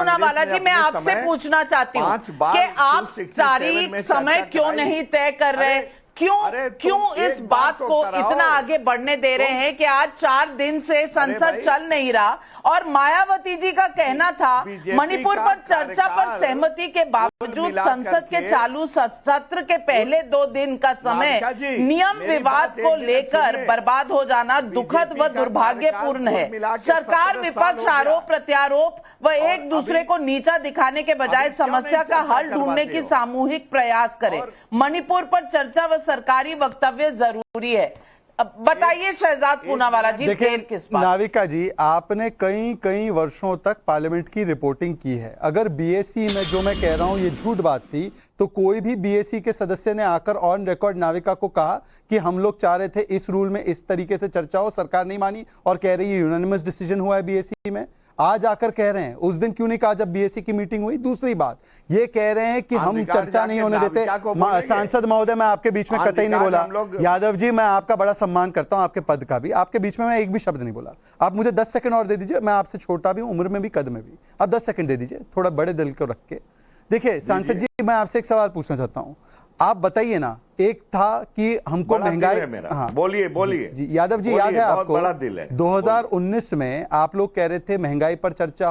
पूनावाला जी, मैं आपसे पूछना चाहती हूँ कि आप तारीख समय क्यों नहीं तय कर रहे? क्यों इस बात को इतना आगे बढ़ने दे रहे हैं कि आज 4 दिन से संसद चल नहीं रहा? और मायावती जी का कहना था मणिपुर पर चर्चा पर सहमति के बावजूद संसद के चालू सत्र के पहले 2 दिन का समय नियम विवाद को लेकर बर्बाद हो जाना दुखद व दुर्भाग्यपूर्ण है। सरकार विपक्ष आरोप प्रत्यारोप व एक दूसरे को नीचा दिखाने के बजाय समस्या का हल ढूंढने की सामूहिक प्रयास करे। मणिपुर पर चर्चा व सरकारी वक्तव्य जरूरी है। बताइए शहजाद पूनावाला जी, देर किस बात? नाविका जी, आपने कई वर्षों तक पार्लियामेंट की रिपोर्टिंग की है। अगर बीएससी में जो मैं कह रहा हूं ये झूठ बात थी तो कोई भी बीएससी के सदस्य ने आकर ऑन रिकॉर्ड नाविका को कहा कि हम लोग चाह रहे थे इस रूल में इस तरीके से चर्चा हो, सरकार नहीं मानी और कह रही है यूनानिमस डिसीजन हुआ है बीएससी में। आज आकर कह रहे हैं उस दिन क्यों नहीं कहा जब बीएससी की मीटिंग हुई? दूसरी बात ये कह रहे हैं कि हम चर्चा नहीं होने देते। सांसद महोदय, मैं आपके बीच में कतई नहीं बोला। यादव जी, मैं आपका बड़ा सम्मान करता हूं, आपके पद का भी। आपके बीच में मैं एक भी शब्द नहीं बोला। आप मुझे 10 सेकंड और दे दीजिए। मैं आपसे छोटा भी हूं, उम्र में भी, कद में भी। आप 10 सेकंड दे दीजिए, थोड़ा बड़े दिल को रख के। देखिए सांसद जी, मैं आपसे एक सवाल पूछना चाहता हूं। आप बताइए ना, एक था कि हमको महंगाई, हाँ बोलिए जी यादव जी, याद है आपको? बड़ा दिल है। 2019 में आप लोग कह रहे थे महंगाई पर चर्चा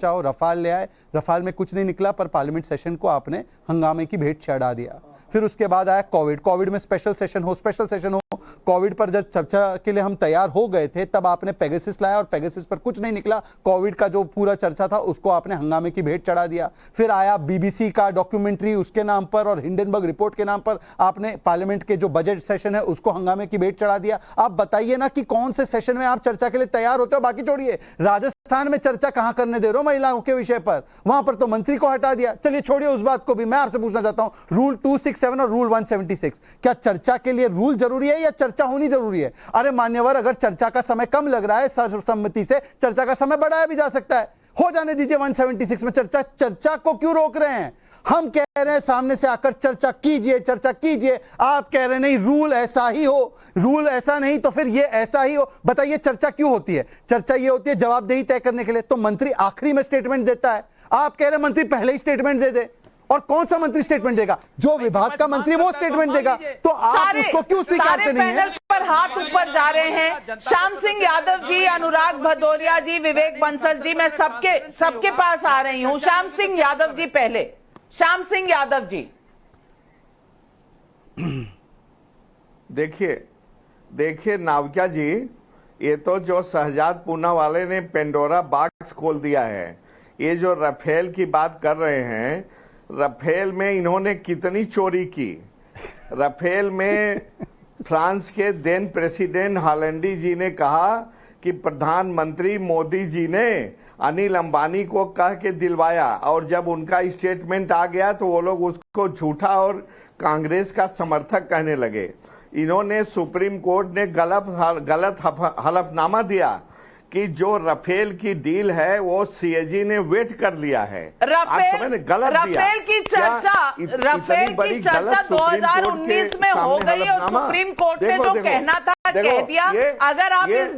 हो, रफाल ले आए। रफाल में कुछ नहीं निकला, पर पार्लियामेंट सेशन को आपने हंगामे की भेंट चढ़ा दिया। फिर उसके बाद आया कोविड में स्पेशल सेशन हो। कोविड पर जब चर्चा के लिए हम तैयार हो गए थे तब आपने पेगासस लाया और पेगासस पर कुछ नहीं निकला। कोविड का जो पूरा चर्चा था उसको आपने हंगामे की भेंट चढ़ा दिया। फिर आया बीबीसी का डॉक्यूमेंट्री, उसके नाम पर और हिंडनबर्ग रिपोर्ट के नाम पर आपने पार्लियामेंट के जो बजट सेशन है उसको हंगामे की भेंट चढ़ा दिया। आप बताइए ना कि कौन से सेशन में आप चर्चा के लिए तैयार होते हो? बाकी छोड़िए, राजस्थान में चर्चा कहां करने दे रहे हो महिलाओं के विषय पर? वहां पर तो मंत्री को हटा दिया। चलिए छोड़िए उस बात को भी। मैं आपसे पूछना चाहता हूं, रूल 267 और रूल 176, क्या चर्चा के लिए रूल जरूरी है या चर्चा होनी जरूरी है? अरे मान्यवर, अगर चर्चा का समय कम लग रहा है, सर्वसम्मति से चर्चा का समय बढ़ाया भी जा सकता है। हो जाने दीजिए 176 में चर्चा को क्यों रोक रहे हैं? हम कह रहे हैं सामने से आकर चर्चा कीजिए। आप कह रहे हैं नहीं, रूल ऐसा ही हो, रूल ऐसा नहीं तो फिर ये ऐसा ही हो। बताइए चर्चा क्यों होती है? चर्चा ये होती है जवाबदेही तय करने के लिए। तो मंत्री आखिरी में स्टेटमेंट देता है, आप कह रहे हैं मंत्री पहले ही स्टेटमेंट दे दे। और कौन सा मंत्री स्टेटमेंट देगा? जो विभाग का मंत्री वो स्टेटमेंट देगा। तो आप उसको क्यों स्वीकारते नहीं हैं? पर हाथ ऊपर जा रहे हैं। श्याम सिंह यादव जी, अनुराग भदौरिया जी, विवेक बंसल जी, मैं सबके पास आ रही हूं। श्याम सिंह यादव जी पहले। श्याम सिंह यादव जी, देखिए नाविका जी, ये तो जो शहजाद पूनावाला ने पेंडोरा बॉक्स खोल दिया है। ये जो राफेल की बात कर रहे हैं, राफेल में इन्होंने कितनी चोरी की। राफेल में फ्रांस के देन प्रेसिडेंट हॉलैंडी जी ने कहा कि प्रधानमंत्री मोदी जी ने अनिल अंबानी को कह के दिलवाया, और जब उनका स्टेटमेंट आ गया तो वो लोग उसको झूठा और कांग्रेस का समर्थक कहने लगे। इन्होंने सुप्रीम कोर्ट ने गलत हलफनामा दिया कि जो राफेल की डील है वो सीएजी ने वेट कर लिया है। राफेल की चर्चा 2019 में हो गई और सुप्रीम कोर्ट ने जो कहना था कह दिया। अगर आप इस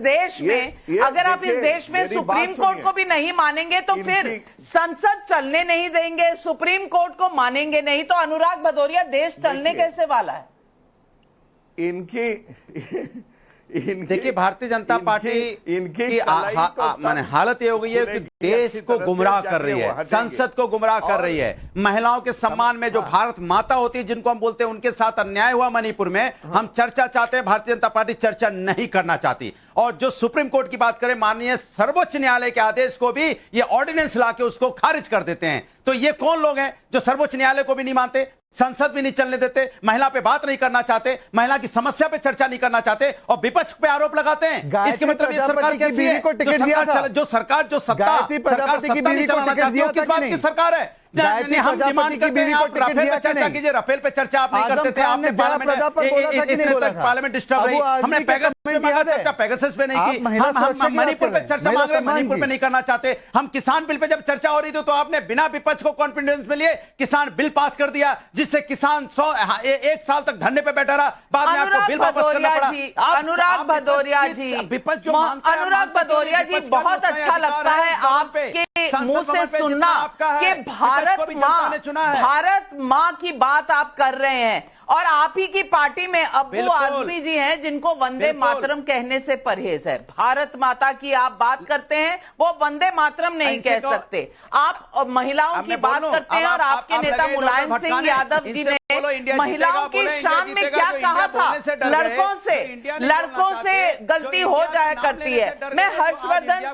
देश में सुप्रीम कोर्ट को भी नहीं मानेंगे तो फिर संसद चलने नहीं देंगे, सुप्रीम कोर्ट को मानेंगे नहीं, तो अनुराग भदौरिया देश चलने कैसे वाला है? देखिए, भारतीय जनता पार्टी की माने हालत ये हो गई है कि देश को गुमराह कर रही है, संसद को गुमराह कर रही है। महिलाओं के सम्मान में जो भारत माता होती है जिनको हम बोलते हैं, उनके साथ अन्याय हुआ मणिपुर में। हम चर्चा चाहते हैं, भारतीय जनता पार्टी चर्चा नहीं करना चाहती। और जो सुप्रीम कोर्ट की बात करें, माननीय सर्वोच्च न्यायालय के आदेश को भी ये ऑर्डिनेंस लाके उसको खारिज कर देते हैं। तो ये कौन लोग हैं जो सर्वोच्च न्यायालय को भी नहीं मानते, संसद भी नहीं चलने देते, महिला पे बात नहीं करना चाहते, महिला की समस्या पे चर्चा नहीं करना चाहते और विपक्ष पे आरोप लगाते हैं? इसके मतलब ये सरकार कैसी है? जो सरकार जो सत्ता चलाना चाहती है, किस बात की सरकार है? गायत्री हम प्रजापति डिमांड की करते बीवी हैं को आप टिकट राफेल दिया पे कि चर्चा नहीं? कीजिए। राफेल पे चर्चा आप नहीं आजम करते थे, खान आपने ने जया प्रदा पर बोला था कि नहीं बोला था? पार्लियामेंट डिस्टर्ब रही, अबू आजमी हमने के पेगासस पे कमेंट मांगा याद है? चर्चा, पेगासस पे नहीं आप की। महिला सुरक्षा हम की मणिपुर बात पे कर चर्चा रहे हैं, मांग रहे हैं, महिला मणिपुर पे सम्मान नहीं करना चाहते। हम किसान बिल पे जब चर्चा हो रही थी तो आपने बिना विपक्ष को कॉन्फिडेंस में लिए किसान बिल पास कर दिया, जिससे किसान 1 साल तक धरने पे बैठा रहा, बाद में आपको बिल वापस करना पड़ा। अनुराग भदौरिया जी, विपक्ष जो मांगता है, अनुराग भदौरिया जी, बहुत अच्छा लगता है आपके मुंह से सुनना कि भारत माँ की बात आप कर रहे हैं, और आप ही की पार्टी में अब्बू आजमी जी हैं जिनको वंदे मातरम कहने से परहेज है। भारत माता की आप बात करते हैं, वो वंदे मातरम नहीं कह सकते। आप महिलाओं की बात करते हैं, और आपके नेता मुलायम सिंह यादव जी ने महिलाओं की शान में क्या कहा था, लड़कों से गलती हो जाया करती है। मैं हर्षवर्धन